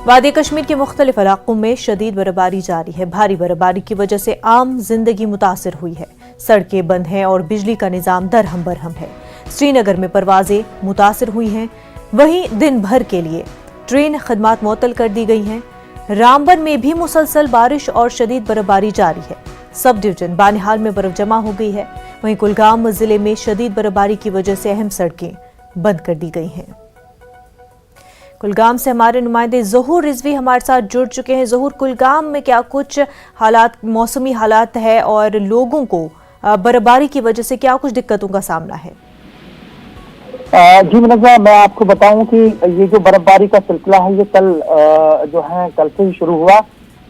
वादी कश्मीर के मुख्तलिफ इलाकों में शदीद बर्फबारी जारी है। भारी बर्फबारी की वजह से आम जिंदगी मुतासिर हुई है। सड़कें बंद हैं और बिजली का निजाम दरहम बरहम है। श्रीनगर में परवाजें मुतासिर हुई हैं, वहीं दिन भर के लिए ट्रेन खदमात मुअत्तल कर दी गई हैं। रामबन में भी मुसलसल बारिश और शदीद बर्फबारी जारी है। सब डिवीजन बानिहाल में बर्फ जमा हो गई है। वहीं कुलगाम जिले में शदीद बर्फबारी की वजह से अहम सड़कें बंद कर दी गई हैं। कुलगाम से हमारे नुमाइंदे ज़हूर रिजवी हमारे साथ जुड़ चुके हैं। ज़हूर, कुलगाम में क्या कुछ हालात, मौसमी हालात है और लोगों को बर्फबारी की वजह से क्या कुछ दिक्कतों का सामना है? जी मुनज़्ज़ा, मैं आपको बताऊं कि ये जो बर्फबारी का सिलसिला है ये कल से ही शुरू हुआ।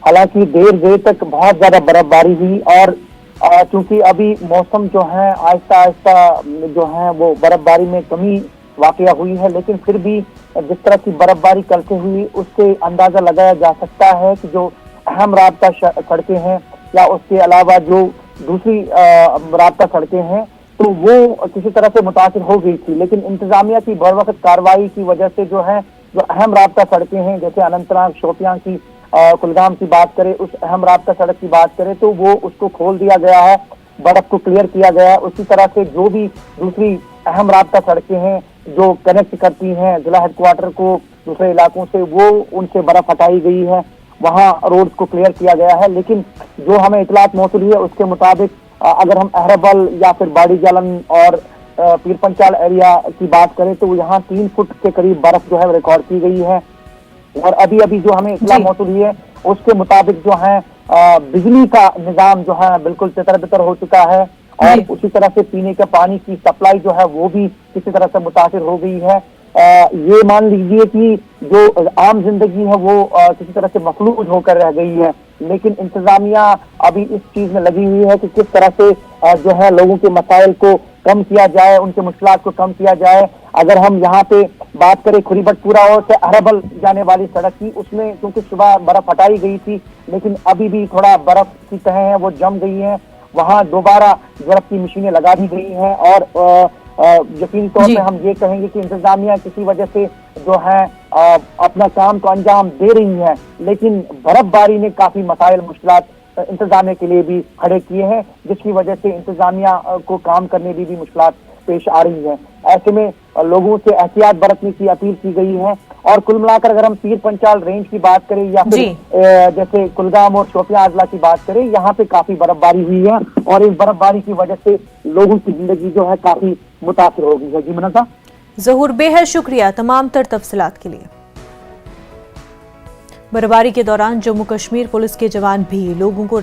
हालांकि देर तक बहुत ज्यादा बर्फबारी हुई और क्योंकि अभी मौसम जो है आहिस्ता आहिस्ता जो है वो बर्फबारी में कमी वाक़या हुई है, लेकिन फिर भी जिस तरह की बर्फबारी कल से हुई उससे अंदाजा लगाया जा सकता है कि जो अहम राब्ता सड़कें हैं या उसके अलावा जो दूसरी राब्ता सड़कें हैं तो वो किसी तरह से मुतासिर हो गई थी। लेकिन इंतजामिया की बर वक्त कार्रवाई की वजह से जो अहम राब्ता सड़कें हैं, जैसे अनंतनाग शोपियां की कुलगाम की बात करें, उस अहम राब्ता सड़क की बात करें तो वो उसको खोल दिया गया है, बर्फ को क्लियर किया गया है। उसी तरह से जो भी दूसरी अहम राब्ता सड़कें हैं जो कनेक्ट करती हैं जिला हेडक्वार्टर को दूसरे इलाकों से, वो उनसे बर्फ हटाई गई है, वहाँ रोड्स को क्लियर किया गया है। लेकिन जो हमें इतलात मौसूल हुई है उसके मुताबिक अगर हम अहरबल या फिर बाड़ी जालन और पीर पंचाल एरिया की बात करें तो यहाँ 3 फुट के करीब बर्फ जो है रिकॉर्ड की गई है। और अभी जो हमें इतला मौसूल हुई है उसके मुताबिक जो है बिजली का निजाम जो है बिल्कुल तितर-बितर हो चुका है और उसी तरह से पीने के पानी की सप्लाई जो है वो भी किसी तरह से मुतासिर हो गई है। ये मान लीजिए कि जो आम जिंदगी है वो किसी तरह से मफलूज होकर रह गई है। लेकिन इंतजामिया अभी इस चीज में लगी हुई है कि किस तरह से जो है लोगों के मसाइल को कम किया जाए, उनके मुश्किलात को कम किया जाए। अगर हम यहाँ पे बात करें खुरीबटपुरा और से अहरबल जाने वाली सड़क की, उसमें क्योंकि सुबह बर्फ हटाई गई थी लेकिन अभी भी थोड़ा बर्फ की तह है वो जम गई है, वहाँ दोबारा बर्फ की मशीनें लगा दी गई हैं और यकीनी तौर पे हम ये कहेंगे कि इंतजामिया किसी वजह से जो है अपना काम तो अंजाम दे रही है, लेकिन बर्फबारी ने काफी मसाइल मुश्किलात इंतजामिया के लिए भी खड़े किए हैं, जिसकी वजह से इंतजामिया को काम करने में भी मुश्किलात पेश आ रही है। ऐसे में लोगों से एहतियात बरतने की अपील की गई है। और कुल मिलाकर अगर हम पीर पंचाल रेंज की बात करें या फिर जैसे कुलगाम और शोपियां अजला की बात करें, यहाँ पे काफी बर्फबारी हुई है और इस बर्फबारी की वजह से लोगों की जिंदगी जो है काफी मुतासिर हो गई है। जी मुनज़्ज़ा। ज़हूर, बेहद शुक्रिया तमाम तर तफसीलात के लिए। बर्फबारी के दौरान जम्मू कश्मीर पुलिस के जवान भी लोगों को